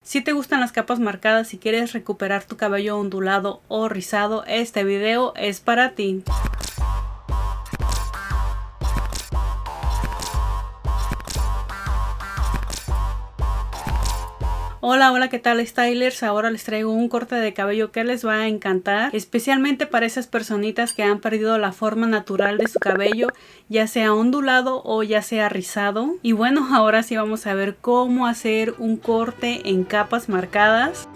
Si te gustan las capas marcadas y quieres recuperar tu cabello ondulado o rizado, este video es para ti. Hola, ¿qué tal, stylers? Ahora les traigo un corte de cabello que les va a encantar, especialmente para esas personitas que han perdido la forma natural de su cabello, ya sea ondulado o ya sea rizado. Y bueno, ahora sí vamos a ver cómo hacer un corte en capas marcadas.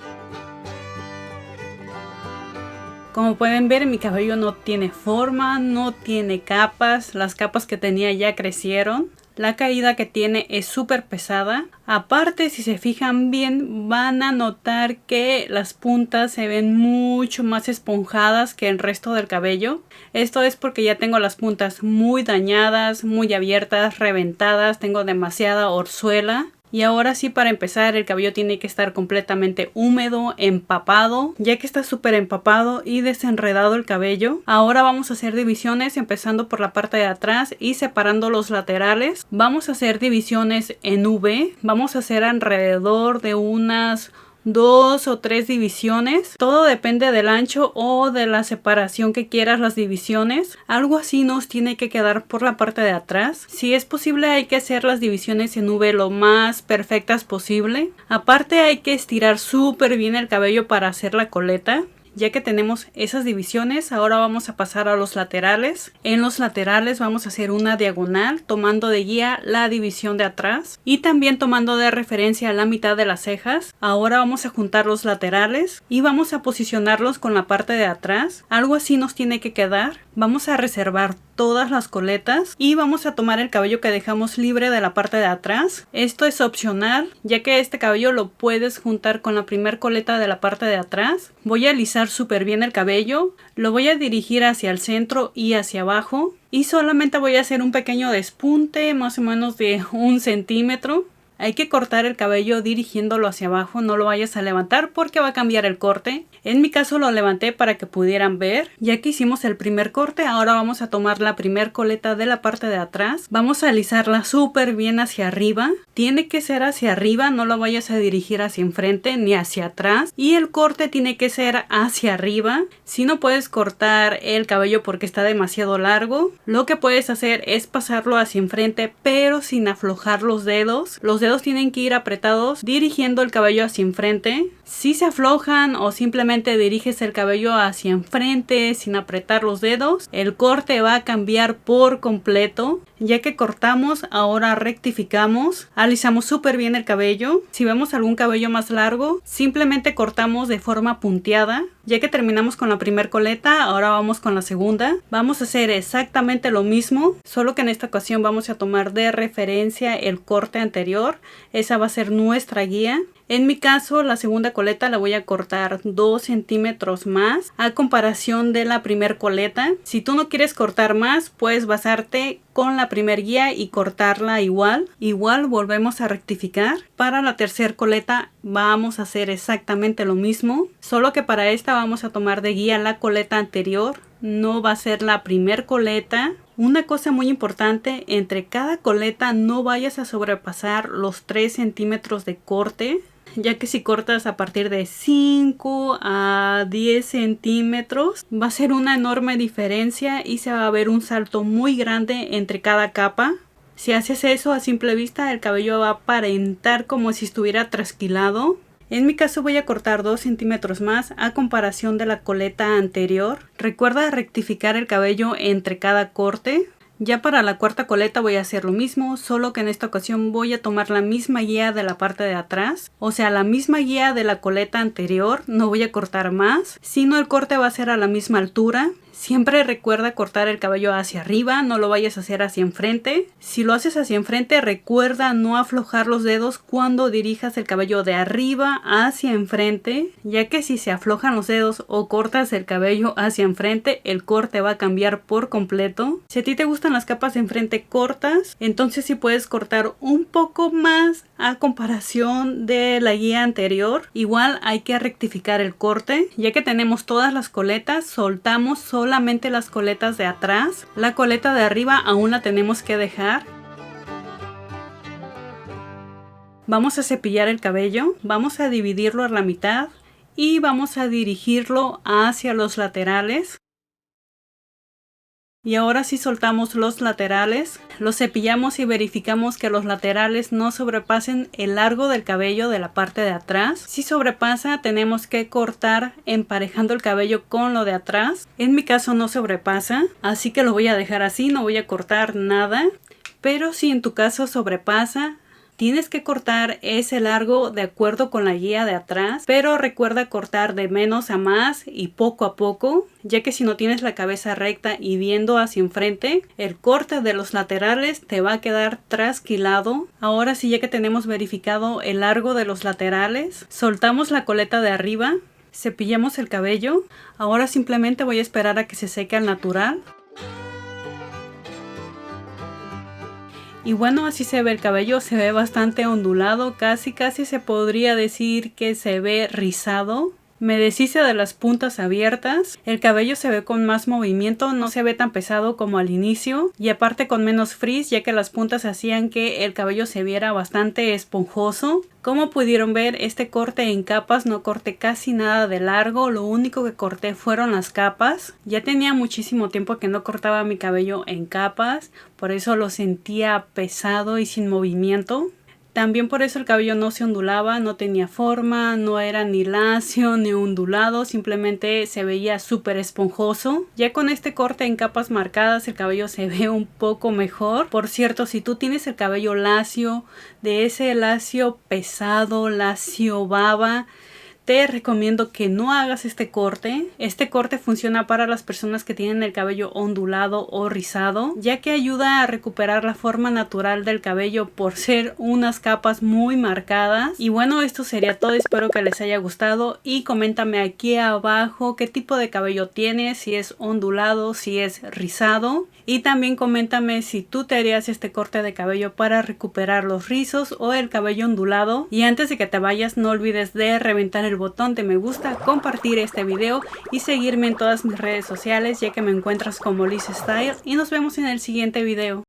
Como pueden ver, mi cabello no tiene forma, no tiene capas, las capas que tenía ya crecieron. La caída que tiene es súper pesada. Aparte, si se fijan bien, van a notar que las puntas se ven mucho más esponjadas que el resto del cabello. Esto es porque ya tengo las puntas muy dañadas, muy abiertas, reventadas, tengo demasiada orzuela. Y ahora sí, para empezar, el cabello tiene que estar completamente húmedo, empapado. Ya que está súper empapado y desenredado el cabello, ahora vamos a hacer divisiones empezando por la parte de atrás y separando los laterales. Vamos a hacer divisiones en V. Vamos a hacer alrededor de unas 2 o 3 divisiones. Todo depende del ancho o de la separación que quieras las divisiones. Algo así nos tiene que quedar por la parte de atrás. Si es posible, hay que hacer las divisiones en V lo más perfectas posible. Aparte, hay que estirar súper bien el cabello para hacer la coleta. Ya que tenemos esas divisiones, ahora vamos a pasar a los laterales. En los laterales vamos a hacer una diagonal, tomando de guía la división de atrás y también tomando de referencia la mitad de las cejas. Ahora vamos a juntar los laterales y vamos a posicionarlos con la parte de atrás. Algo así nos tiene que quedar. Vamos a reservar todas las coletas y vamos a tomar el cabello que dejamos libre de la parte de atrás. Esto es opcional, ya que este cabello lo puedes juntar con la primer coleta de la parte de atrás. Voy a alisar súper bien el cabello, lo voy a dirigir hacia el centro y hacia abajo y solamente voy a hacer un pequeño despunte, más o menos de 1 centímetro. Hay que cortar el cabello dirigiéndolo hacia abajo, no lo vayas a levantar porque va a cambiar el corte. En mi caso lo levanté para que pudieran ver. Ya que hicimos el primer corte, ahora vamos a tomar la primer coleta de la parte de atrás. Vamos a alisarla súper bien hacia arriba. Tiene que ser hacia arriba, no lo vayas a dirigir hacia enfrente ni hacia atrás. Y el corte tiene que ser hacia arriba. Si no puedes cortar el cabello porque está demasiado largo, lo que puedes hacer es pasarlo hacia enfrente pero sin aflojar los dedos. Los dedos tienen que ir apretados dirigiendo el cabello hacia enfrente. Si se aflojan o simplemente diriges el cabello hacia enfrente sin apretar los dedos, el corte va a cambiar por completo. Ya que cortamos, ahora rectificamos, alisamos súper bien el cabello. Si vemos algún cabello más largo, simplemente cortamos de forma punteada. Ya que terminamos con la primer coleta, ahora vamos con la segunda. Vamos a hacer exactamente lo mismo, solo que en esta ocasión vamos a tomar de referencia el corte anterior. Esa va a ser nuestra guía. En mi caso, la segunda coleta la voy a cortar 2 centímetros más a comparación de la primer coleta. Si tú no quieres cortar más, puedes basarte con la primer guía y cortarla igual. Igual volvemos a rectificar. Para la tercera coleta vamos a hacer exactamente lo mismo, solo que para esta vamos a tomar de guía la coleta anterior. No va a ser la primer coleta. Una cosa muy importante, entre cada coleta no vayas a sobrepasar los 3 centímetros de corte, ya que si cortas a partir de 5 a 10 centímetros va a ser una enorme diferencia y se va a ver un salto muy grande entre cada capa. Si haces eso a simple vista, el cabello va a aparentar como si estuviera trasquilado. En mi caso voy a cortar 2 centímetros más a comparación de la coleta anterior. Recuerda rectificar el cabello entre cada corte. Ya para la cuarta coleta voy a hacer lo mismo, solo que en esta ocasión voy a tomar la misma guía de la parte de atrás, o sea, la misma guía de la coleta anterior, no voy a cortar más, sino el corte va a ser a la misma altura. Siempre recuerda cortar el cabello hacia arriba, no lo vayas a hacer hacia enfrente. Si lo haces hacia enfrente, recuerda no aflojar los dedos cuando dirijas el cabello de arriba hacia enfrente, ya que si se aflojan los dedos o cortas el cabello hacia enfrente, el corte va a cambiar por completo. Si a ti te gustan las capas de enfrente cortas, entonces sí puedes cortar un poco más a comparación de la guía anterior. Igual hay que rectificar el corte. Ya que tenemos todas las coletas, soltamos solamente las coletas de atrás. La coleta de arriba aún la tenemos que dejar. Vamos a cepillar el cabello, vamos a dividirlo a la mitad y vamos a dirigirlo hacia los laterales. Y ahora sí soltamos los laterales, los cepillamos y verificamos que los laterales no sobrepasen el largo del cabello de la parte de atrás. Si sobrepasa, tenemos que cortar emparejando el cabello con lo de atrás. En mi caso no sobrepasa, así que lo voy a dejar así, no voy a cortar nada. Pero si en tu caso sobrepasa, tienes que cortar ese largo de acuerdo con la guía de atrás, pero recuerda cortar de menos a más y poco a poco, ya que si no tienes la cabeza recta y viendo hacia enfrente, el corte de los laterales te va a quedar trasquilado. Ahora sí, ya que tenemos verificado el largo de los laterales, soltamos la coleta de arriba, cepillamos el cabello. Ahora simplemente voy a esperar a que se seque al natural. Y bueno, así se ve el cabello, se ve bastante ondulado, casi se podría decir que se ve rizado. Me deshice de las puntas abiertas, el cabello se ve con más movimiento, no se ve tan pesado como al inicio y aparte con menos frizz, ya que las puntas hacían que el cabello se viera bastante esponjoso. Como pudieron ver, este corte en capas no corté casi nada de largo, lo único que corté fueron las capas. Ya tenía muchísimo tiempo que no cortaba mi cabello en capas, por eso lo sentía pesado y sin movimiento. También por eso el cabello no se ondulaba, no tenía forma, no era ni lacio ni ondulado, simplemente se veía súper esponjoso. Ya con este corte en capas marcadas el cabello se ve un poco mejor. Por cierto, si tú tienes el cabello lacio, de ese lacio pesado, lacio baba, te recomiendo que no hagas este corte. Este corte funciona para las personas que tienen el cabello ondulado o rizado, ya que ayuda a recuperar la forma natural del cabello por ser unas capas muy marcadas. Y bueno, esto sería todo, espero que les haya gustado y coméntame aquí abajo qué tipo de cabello tienes, si es ondulado, si es rizado. Y también coméntame si tú te harías este corte de cabello para recuperar los rizos o el cabello ondulado. Y antes de que te vayas, no olvides de reventar el botón de me gusta, compartir este video y seguirme en todas mis redes sociales, ya que me encuentras como Liz Style. Y nos vemos en el siguiente video.